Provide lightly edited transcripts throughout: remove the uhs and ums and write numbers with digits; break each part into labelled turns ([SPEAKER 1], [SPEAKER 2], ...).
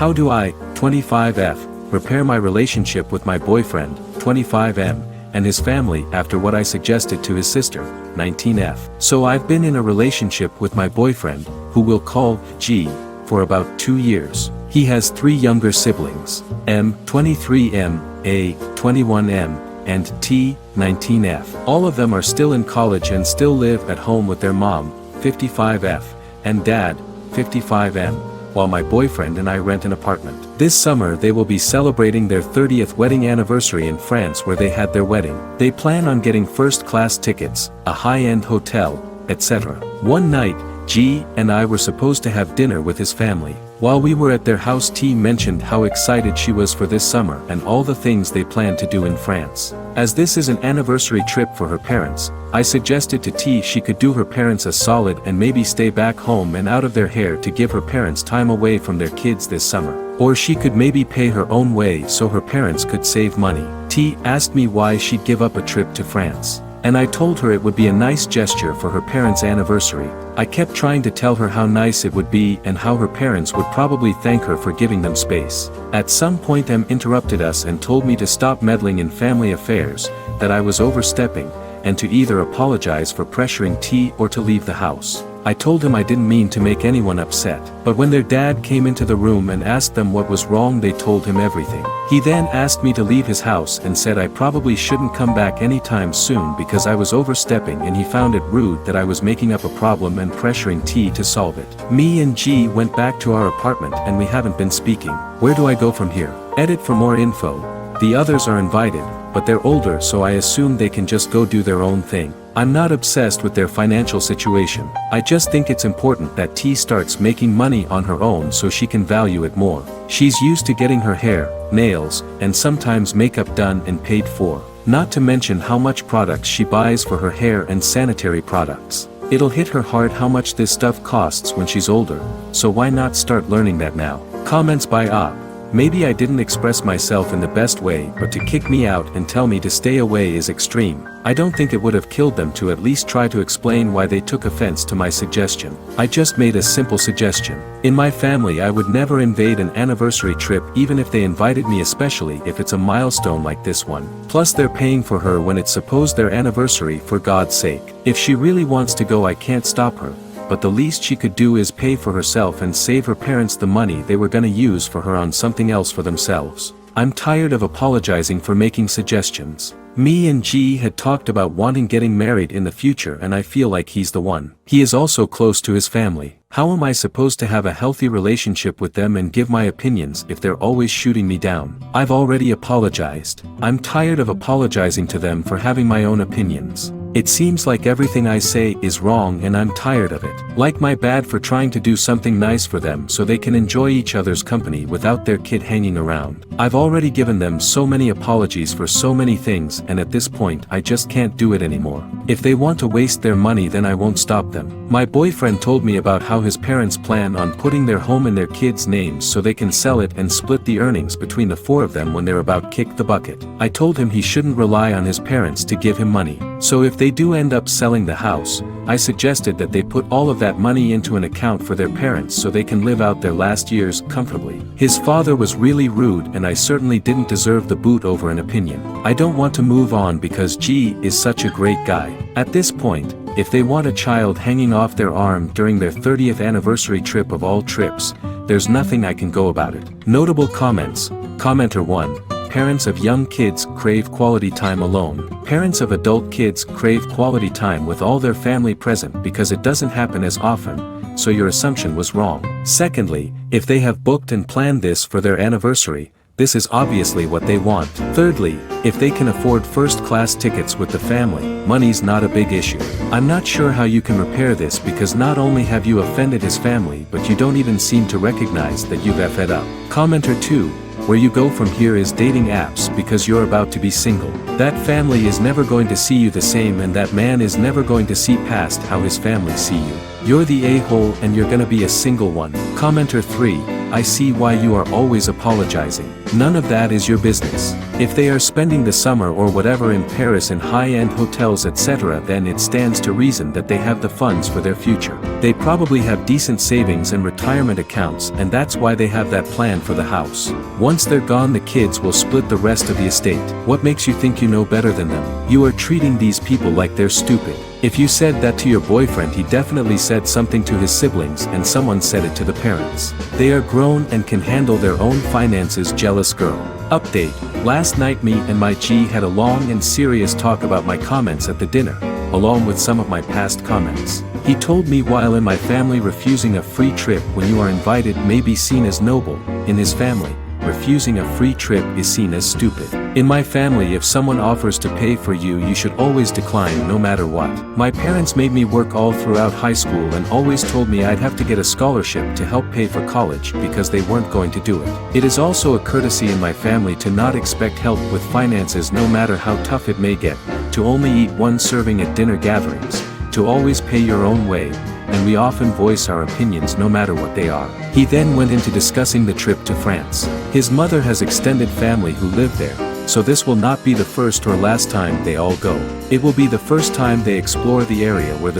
[SPEAKER 1] How do I, 25F, repair my relationship with my boyfriend, 25M, and his family after what I suggested to his sister, 19F. So I've been in a relationship with my boyfriend, who we'll call G, for about 2 years. He has 3 younger siblings, M, 23M, A, 21M, and T, 19F. All of them are still in college and still live at home with their mom, 55F, and dad, 55M, while my boyfriend and I rent an apartment. This summer they will be celebrating their 30th wedding anniversary in France where they had their wedding. They plan on getting first-class tickets, a high-end hotel, etc. One night, G and I were supposed to have dinner with his family. While we were at their house, T mentioned how excited she was for this summer and all the things they plan to do in France. As this is an anniversary trip for her parents, I suggested to T she could do her parents a solid and maybe stay back home and out of their hair to give her parents time away from their kids this summer. Or she could maybe pay her own way so her parents could save money. T asked me why she'd give up a trip to France. And I told her it would be a nice gesture for her parents' anniversary. I kept trying to tell her how nice it would be and how her parents would probably thank her for giving them space. At some point M interrupted us and told me to stop meddling in family affairs, that I was overstepping, and to either apologize for pressuring T or to leave the house. I told him I didn't mean to make anyone upset, but when their dad came into the room and asked them what was wrong, they told him everything. He then asked me to leave his house and said I probably shouldn't come back anytime soon because I was overstepping, and he found it rude that I was making up a problem and pressuring T to solve it. Me and G went back to our apartment and we haven't been speaking. Where do I go from here? Edit for more info. The others are invited, but they're older, so I assume they can just go do their own thing. I'm not obsessed with their financial situation. I just think it's important that T starts making money on her own so she can value it more. She's used to getting her hair, nails, and sometimes makeup done and paid for. Not to mention how much products she buys for her hair and sanitary products. It'll hit her hard how much this stuff costs when she's older, so why not start learning that now? Comments by Op. Maybe I didn't express myself in the best way, but to kick me out and tell me to stay away is extreme. I don't think it would have killed them to at least try to explain why they took offense to my suggestion. I just made a simple suggestion. In my family I would never invade an anniversary trip even if they invited me, especially if it's a milestone like this one. Plus they're paying for her when it's supposed their anniversary, for God's sake. If she really wants to go I can't stop her. But the least she could do is pay for herself and save her parents the money they were gonna use for her on something else for themselves. I'm tired of apologizing for making suggestions. Me and G had talked about wanting getting married in the future, and I feel like he's the one. He is also close to his family. How am I supposed to have a healthy relationship with them and give my opinions if they're always shooting me down? I've already apologized. I'm tired of apologizing to them for having my own opinions. It seems like everything I say is wrong and I'm tired of it. Like my bad for trying to do something nice for them so they can enjoy each other's company without their kid hanging around. I've already given them so many apologies for so many things, and at this point I just can't do it anymore. If they want to waste their money then I won't stop them. My boyfriend told me about how his parents plan on putting their home in their kids' names so they can sell it and split the earnings between the 4 of them when they're about kick the bucket. I told him he shouldn't rely on his parents to give him money. So if they do end up selling the house, I suggested that they put all of that money into an account for their parents so they can live out their last years comfortably. His father was really rude and I certainly didn't deserve the boot over an opinion. I don't want to move on because G is such a great guy. At this point, if they want a child hanging off their arm during their 30th anniversary trip of all trips, there's nothing I can go about it. Notable comments. Commenter 1. Parents of young kids crave quality time alone. Parents of adult kids crave quality time with all their family present because it doesn't happen as often, so your assumption was wrong. Secondly, if they have booked and planned this for their anniversary, this is obviously what they want. Thirdly, if they can afford first-class tickets with the family, money's not a big issue. I'm not sure how you can repair this because not only have you offended his family but you don't even seem to recognize that you've effed up. Commenter 2. Where you go from here is dating apps because you're about to be single. That family is never going to see you the same, and that man is never going to see past how his family see you. You're the a-hole and you're gonna be a single one. Commenter 3. I see why you are always apologizing. None of that is your business. If they are spending the summer or whatever in Paris in high-end hotels etc., then it stands to reason that they have the funds for their future. They probably have decent savings and retirement accounts, and that's why they have that plan for the house. Once they're gone, the kids will split the rest of the estate. What makes you think you know better than them? You are treating these people like they're stupid. If you said that to your boyfriend, he definitely said something to his siblings, and someone said it to the parents. They are grown and can handle their own finances. Jealous girl. Update. Last night me and my G had a long and serious talk about my comments at the dinner, along with some of my past comments. He told me while in my family refusing a free trip when you are invited may be seen as noble. In his family, refusing a free trip is seen as stupid. In my family, if someone offers to pay for you, you should always decline no matter what. My parents made me work all throughout high school and always told me I'd have to get a scholarship to help pay for college because they weren't going to do it. It is also a courtesy in my family to not expect help with finances no matter how tough it may get, to only eat one serving at dinner gatherings, to always pay your own way, and we often voice our opinions no matter what they are. He then went into discussing the trip to France. His mother has extended family who live there, so this will not be the first or last time they all go. It will be the first time they explore the area where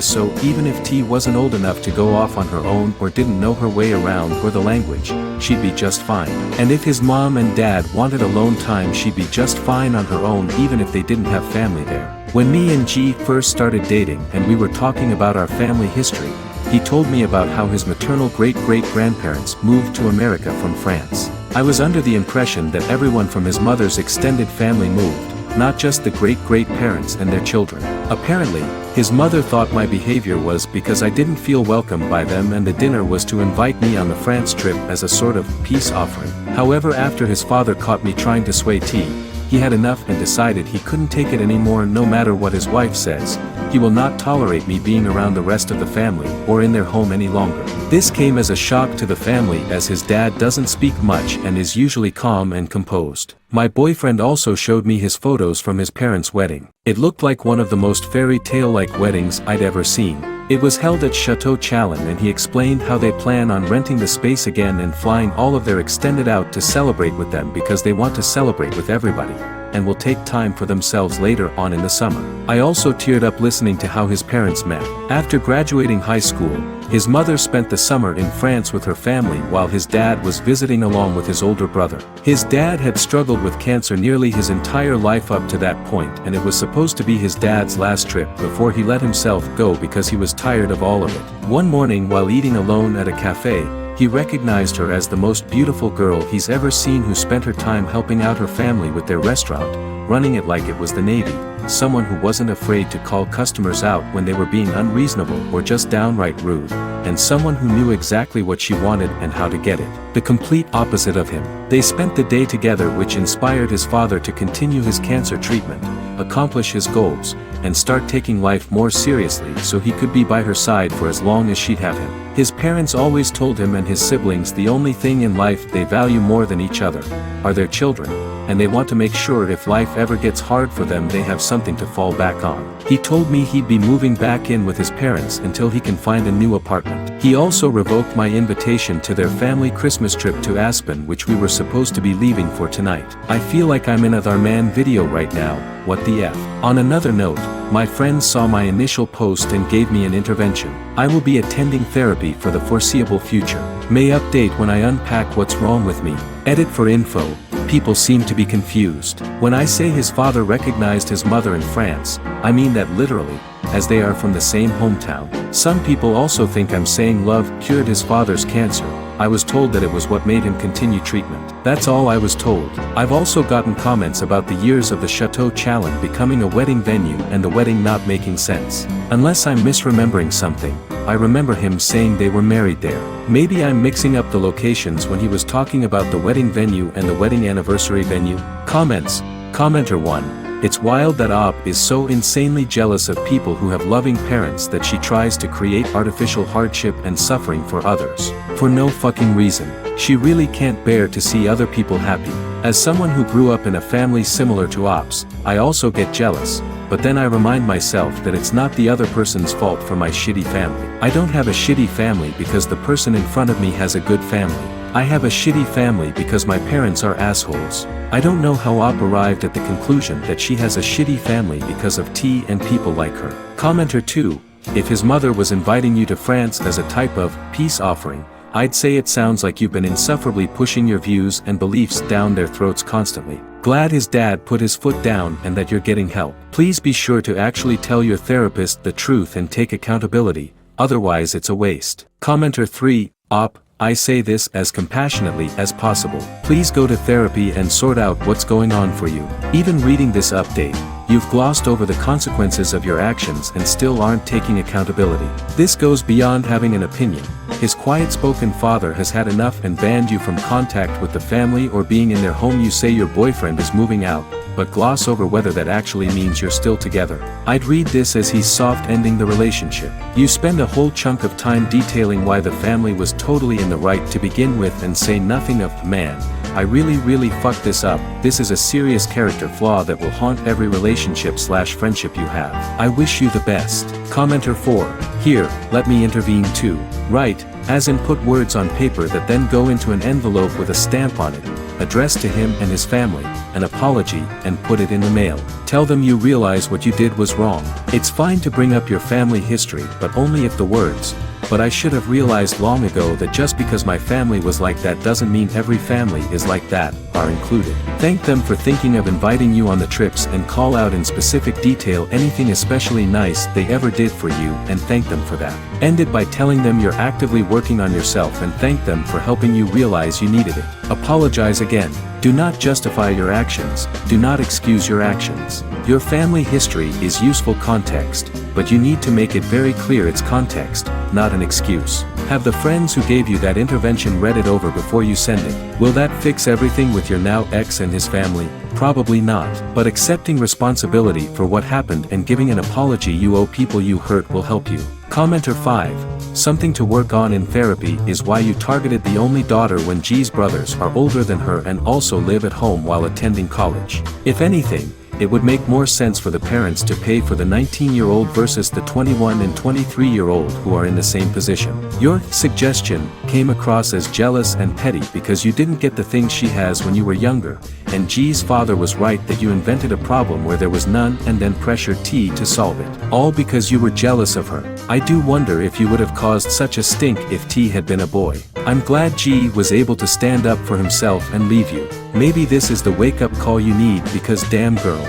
[SPEAKER 1] even if T wasn't old enough to go off on her own or didn't know her way around or the language, she'd be just fine. And if his mom and dad wanted alone time, she'd be just fine on her own even if they didn't have family there. When me and G first started dating and we were talking about our family history, he told me about how his maternal great-great-grandparents moved to America from France. I was under the impression that everyone from his mother's extended family moved, not just the great-great-parents and their children. Apparently, his mother thought my behavior was because I didn't feel welcome by them and the dinner was to invite me on the France trip as a sort of peace offering. However, after his father caught me trying to sway T, he had enough and decided he couldn't take it anymore. No matter what his wife says, he will not tolerate me being around the rest of the family or in their home any longer. This came as a shock to the family as his dad doesn't speak much and is usually calm and composed. My boyfriend also showed me his photos from his parents' wedding. It looked like one of the most fairy tale-like weddings I'd ever seen. It was held at Chateau Chalin, and he explained how they plan on renting the space again and flying all of their extended out to celebrate with them because they want to celebrate with everybody, and will take time for themselves later on in the summer. I also teared up listening to how his parents met. After graduating high school, his mother spent the summer in France with her family while his dad was visiting along with his older brother. His dad had struggled with cancer nearly his entire life up to that point, and it was supposed to be his dad's last trip before he let himself go because he was tired of all of it. One morning while eating alone at a cafe, he recognized her as the most beautiful girl he's ever seen, who spent her time helping out her family with their restaurant, running it like it was the Navy, someone who wasn't afraid to call customers out when they were being unreasonable or just downright rude, and someone who knew exactly what she wanted and how to get it. The complete opposite of him. They spent the day together, which inspired his father to continue his cancer treatment, accomplish his goals, and start taking life more seriously so he could be by her side for as long as she'd have him. His parents always told him and his siblings the only thing in life they value more than each other are their children, and they want to make sure if life ever gets hard for them they have something to fall back on. He told me he'd be moving back in with his parents until he can find a new apartment. He also revoked my invitation to their family Christmas trip to Aspen, which we were supposed to be leaving for tonight. I feel like I'm in a man video right now. What the F? On another note, my friends saw my initial post and gave me an intervention. I will be attending therapy for the foreseeable future. May update when I unpack what's wrong with me. Edit for info. People seem to be confused. When I say his father recognized his mother in France, I mean that literally, as they are from the same hometown. Some people also think I'm saying love cured his father's cancer. I was told that it was what made him continue treatment. That's all I was told. I've also gotten comments about the years of the Chateau Chalin becoming a wedding venue and the wedding not making sense. Unless I'm misremembering something, I remember him saying they were married there. Maybe I'm mixing up the locations when he was talking about the wedding venue and the wedding anniversary venue. Comments. Commenter 1. It's wild that Op is so insanely jealous of people who have loving parents that she tries to create artificial hardship and suffering for others. For no fucking reason. She really can't bear to see other people happy. As someone who grew up in a family similar to Op's, I also get jealous, but then I remind myself that it's not the other person's fault for my shitty family. I don't have a shitty family because the person in front of me has a good family. I have a shitty family because my parents are assholes. I don't know how Op arrived at the conclusion that she has a shitty family because of T and people like her. Commenter 2. If his mother was inviting you to France as a type of peace offering, I'd say it sounds like you've been insufferably pushing your views and beliefs down their throats constantly. Glad his dad put his foot down and that you're getting help. Please be sure to actually tell your therapist the truth and take accountability, otherwise it's a waste. Commenter 3. Op, I say this as compassionately as possible. Please go to therapy and sort out what's going on for you. Even reading this update, you've glossed over the consequences of your actions and still aren't taking accountability. This goes beyond having an opinion. His quiet-spoken father has had enough and banned you from contact with the family or being in their home. You say your boyfriend is moving out, but gloss over whether that actually means you're still together. I'd read this as he's soft ending the relationship. You spend a whole chunk of time detailing why the family was totally in the right to begin with and say nothing of, man, I really fucked this up. This is a serious character flaw that will haunt every relationship/friendship you have. I wish you the best. Commenter 4. Here, let me intervene too. Right, as in put words on paper that then go into an envelope with a stamp on it, addressed to him and his family, an apology, and put it in the mail. Tell them you realize what you did was wrong. It's fine to bring up your family history, but only if the words, "But I should have realized long ago that just because my family was like that doesn't mean every family is like that," are included. Thank them for thinking of inviting you on the trips and call out in specific detail anything especially nice they ever did for you and thank them for that. End it by telling them you're actively working on yourself and thank them for helping you realize you needed it. Apologize again. Do not justify your actions, do not excuse your actions. Your family history is useful context, but you need to make it very clear it's context, not an excuse. Have the friends who gave you that intervention read it over before you send it. Will that fix everything with your now ex and his family? Probably not, but accepting responsibility for what happened and giving an apology you owe people you hurt will help you. Commenter 5. Something to work on in therapy is why you targeted the only daughter when G's brothers are older than her and also live at home while attending college. If anything, it would make more sense for the parents to pay for the 19-year-old versus the 21 and 23-year-old who are in the same position. Your suggestion came across as jealous and petty because you didn't get the things she has when you were younger, and G's father was right that you invented a problem where there was none and then pressured T to solve it. All because you were jealous of her. I do wonder if you would have caused such a stink if T had been a boy. I'm glad G was able to stand up for himself and leave you. Maybe this is the wake-up call you need because damn girl.